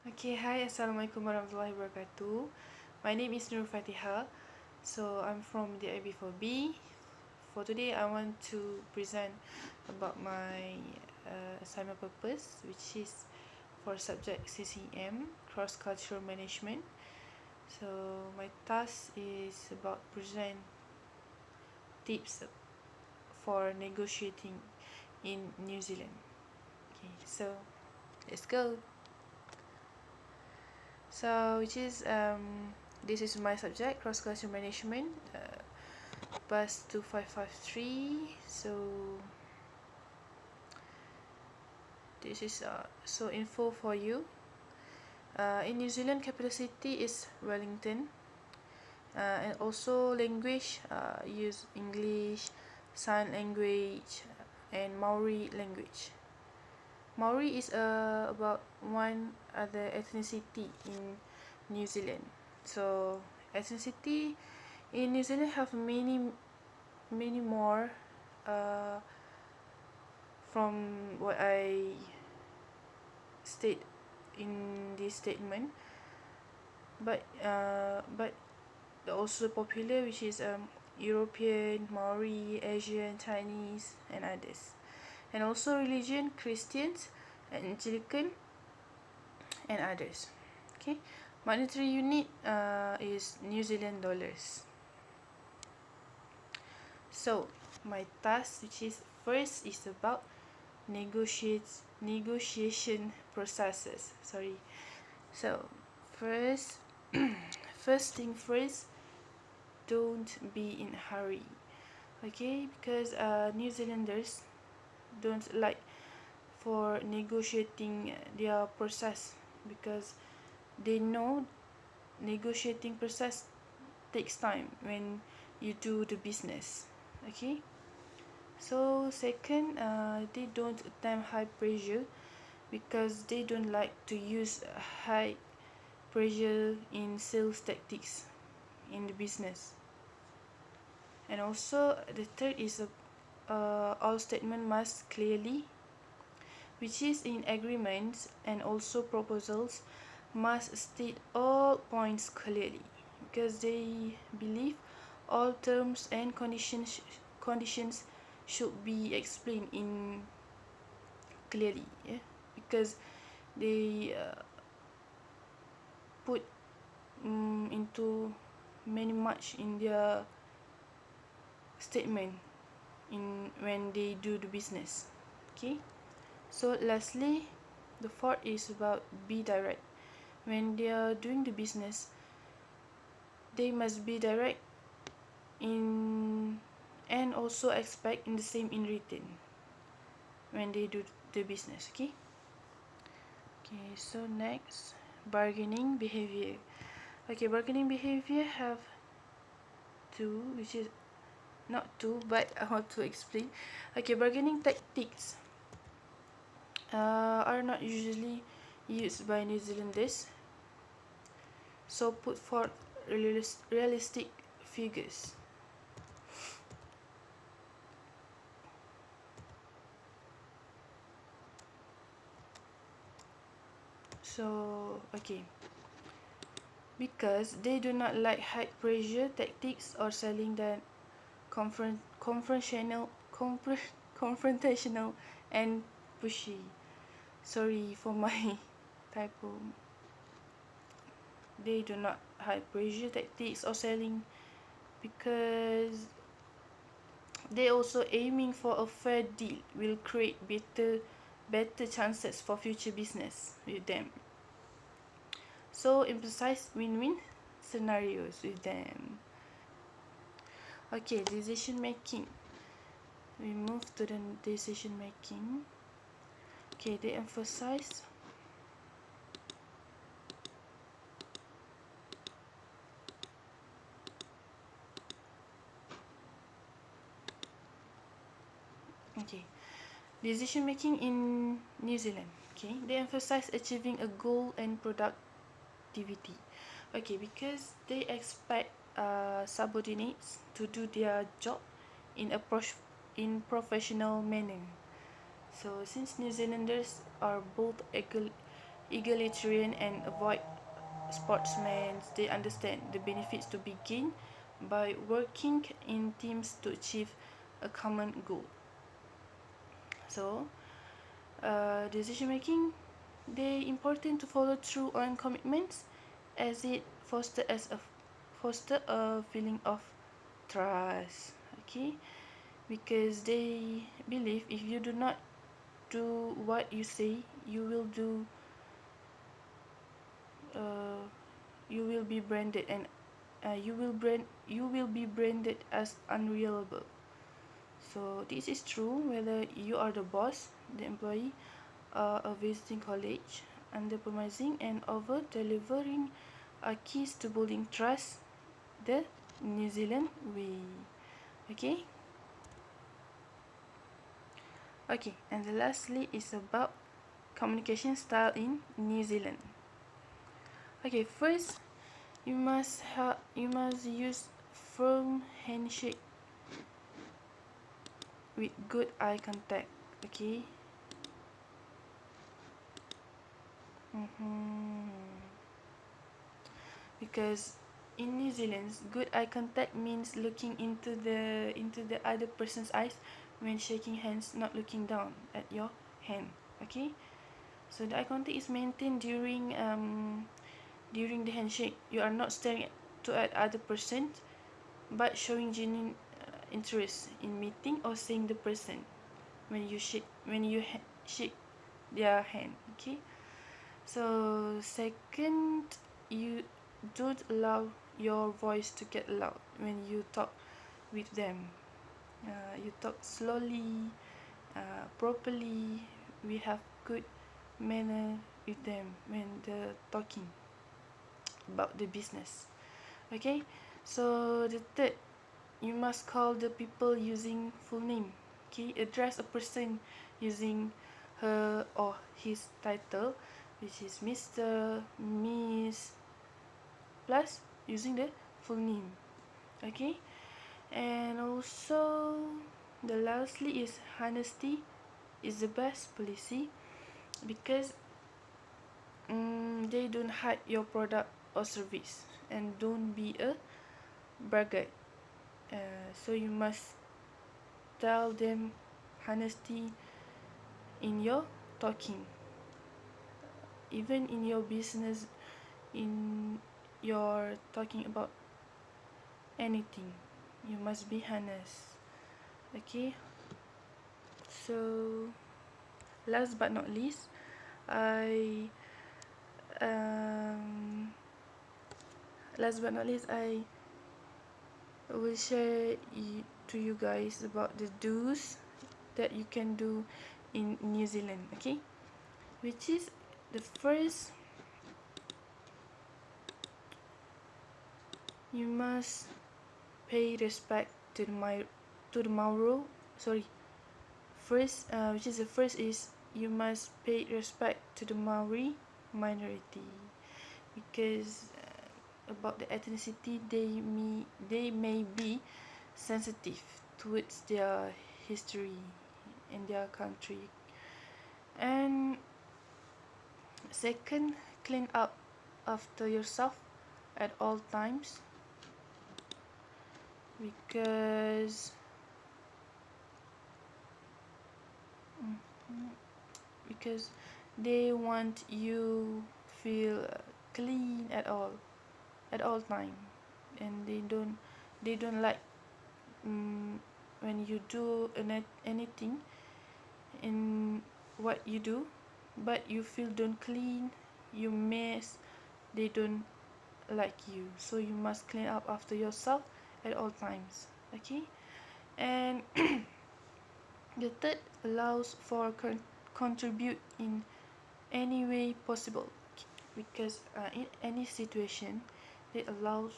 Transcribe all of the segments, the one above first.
Okay, hi, Assalamualaikum warahmatullahi wabarakatuh. My name is Nur Fatiha. So I'm from the IB4B. For today, I want to present about my assignment purpose, which is for subject CCM, Cross Cultural Management. So my task is about present tips for negotiating in New Zealand. Okay, so let's go. So which is this is my subject, cross cultural management, bus 2553. So this is so info for you. In New Zealand, capital city is Wellington, and also language use English, sign language, and Maori language. Maori is about one other ethnicity in New Zealand. So ethnicity in New Zealand have many more uh, from what I state in this statement, but also popular, which is European, Maori, Asian, Chinese, and others, and also religion, Christians, Anglican, and others. Okay, monetary unit is New Zealand dollars. So my task, which is first, is about negotiation processes. Sorry. So first, first thing first, don't be in a hurry. Okay, because New Zealanders don't like for negotiating their process, because they know negotiating process takes time when you do the business. Okay, so second, they don't attempt high pressure, because they don't like to use high pressure in sales tactics in the business. And also the third is all statement must clearly, which is in agreements and also proposals, must state all points clearly, because they believe all terms and conditions should be explained in clearly, yeah, because they put into many much in their statement in when they do the business. Okay, so lastly, the fourth is about be direct. When they are doing the business, they must be direct in and also expect in the same in written when they do the business. Okay, so next, bargaining behavior. Okay, bargaining behavior have two, which is not two, but I want to explain. Okay, bargaining tactics are not usually used by New Zealanders, so put forth realistic figures. So okay, because they do not like high pressure tactics or selling the confrontational confrontational and pushy. Sorry for my typo. They do not high pressure tactics or selling, because they also aiming for a fair deal will create better chances for future business with them. So emphasize win-win scenarios with them. Okay, decision making. We move to the decision making. Okay, they emphasize okay, decision making in New Zealand. Okay, they emphasize achieving a goal and productivity. Okay, because they expect subordinates to do their job in a professional manner. So since New Zealanders are both egalitarian and avoid sportsmen. They understand the benefits to be gained by working in teams to achieve a common goal. So, decision making, they important to follow through on commitments as it foster a feeling of trust. Okay, because they believe if you do not do what you say, you will do. Uh, you will be branded and you will be branded as unreliable. So this is true whether you are the boss, the employee, a visiting college. Underpromising and over delivering are keys to building trust the New Zealand way. Okay. Okay, and the lastly is about communication style in New Zealand. Okay, first you must use firm handshake with good eye contact. Okay. Mm-hmm. Because in New Zealand, good eye contact means looking into the other person's eyes when shaking hands, not looking down at your hand. Okay. So the eye contact is maintained during the handshake. You are not staring at other person, but showing genuine interest in meeting or seeing the person when you shake their hand. Okay. So second, you don't allow your voice to get loud when you talk with them. You talk slowly, properly. We have good manner with them when they're talking about the business. Okay, so the third, you must call the people using full name. Okay, address a person using her or his title, which is Mr., Miss, plus using the full name. Okay, and also the lastly is honesty is the best policy because they don't hide your product or service and don't be a braggart. So you must tell them honesty in your talking, even in your business, in your talking about anything. You must be honest. Okay. So last but not least, I um, last but not least I will share to you guys about the do's that you can do in New Zealand. Okay, which is the first, you must pay respect to the Mauro. Sorry, first, which is the first is you must pay respect to the Maori minority because about the ethnicity they may be sensitive towards their history in their country. And second, clean up after yourself at all times because because they want you feel clean at all time, and they don't like when you do anything in what you do but you feel don't clean, you mess, they don't like you, so you must clean up after yourself at all times. Okay. And the third allows for contribute in any way possible because in any situation it allows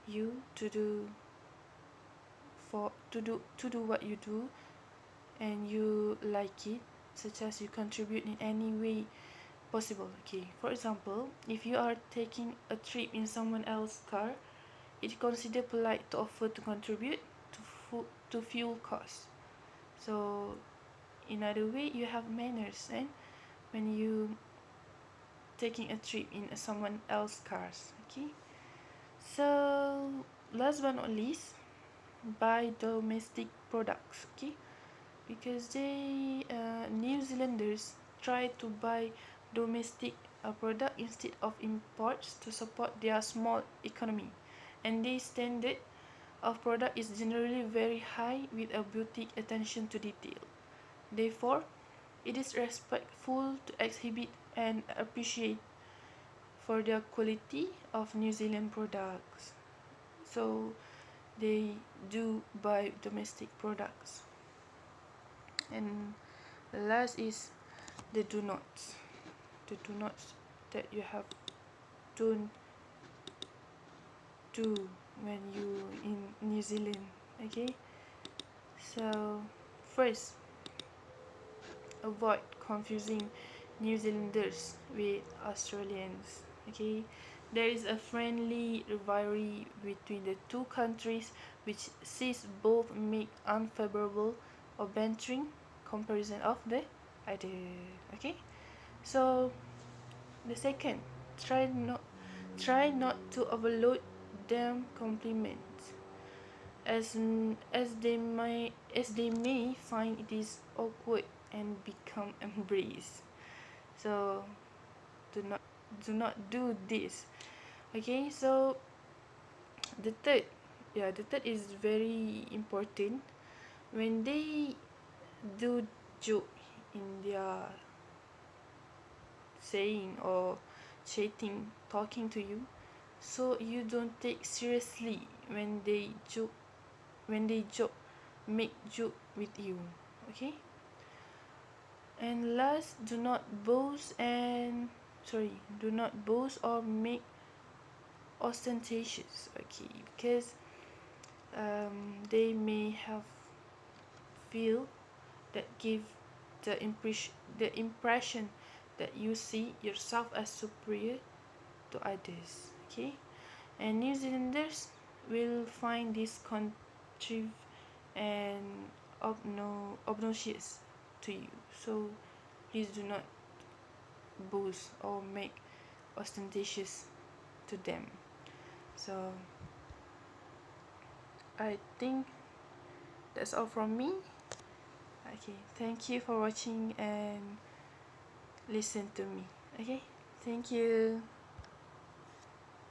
you to do what you do and you like it, such as you contribute in any way possible. Okay, for example, if you are taking a trip in someone else's car, it's considered polite to offer to contribute to fuel costs. So in other way, you have manners, and when you taking a trip in someone else's cars. Okay, so last but not least, buy domestic products. Okay, because New Zealanders try to buy domestic product instead of imports to support their small economy, and their standard of product is generally very high with a boutique attention to detail. Therefore, it is respectful to exhibit and appreciate for the quality of New Zealand products. So they do buy domestic products. And last is the do nots. The do nots that you have don't do when you in New Zealand. Okay. So first, avoid confusing New Zealanders with Australians. Okay, there is a friendly rivalry between the two countries, which sees both make unfavorable or bantering comparison of the other. Okay, so the second, try not to overload them compliments as they may find it is awkward and become embraced. So do not do this. Okay, so the third, the third is very important. When they do joke in their saying or chatting, talking to you, so you don't take seriously when they joke make joke with you. Okay, and last, do not boast or make ostentatious. Okay, because they may have feel that give the impression that you see yourself as superior to others. Okay, and New Zealanders will find this contrive and obnoxious to you. So please do not boast or make ostentatious to them. So I think that's all from me. Okay, thank you for watching and listen to me. Okay, thank you.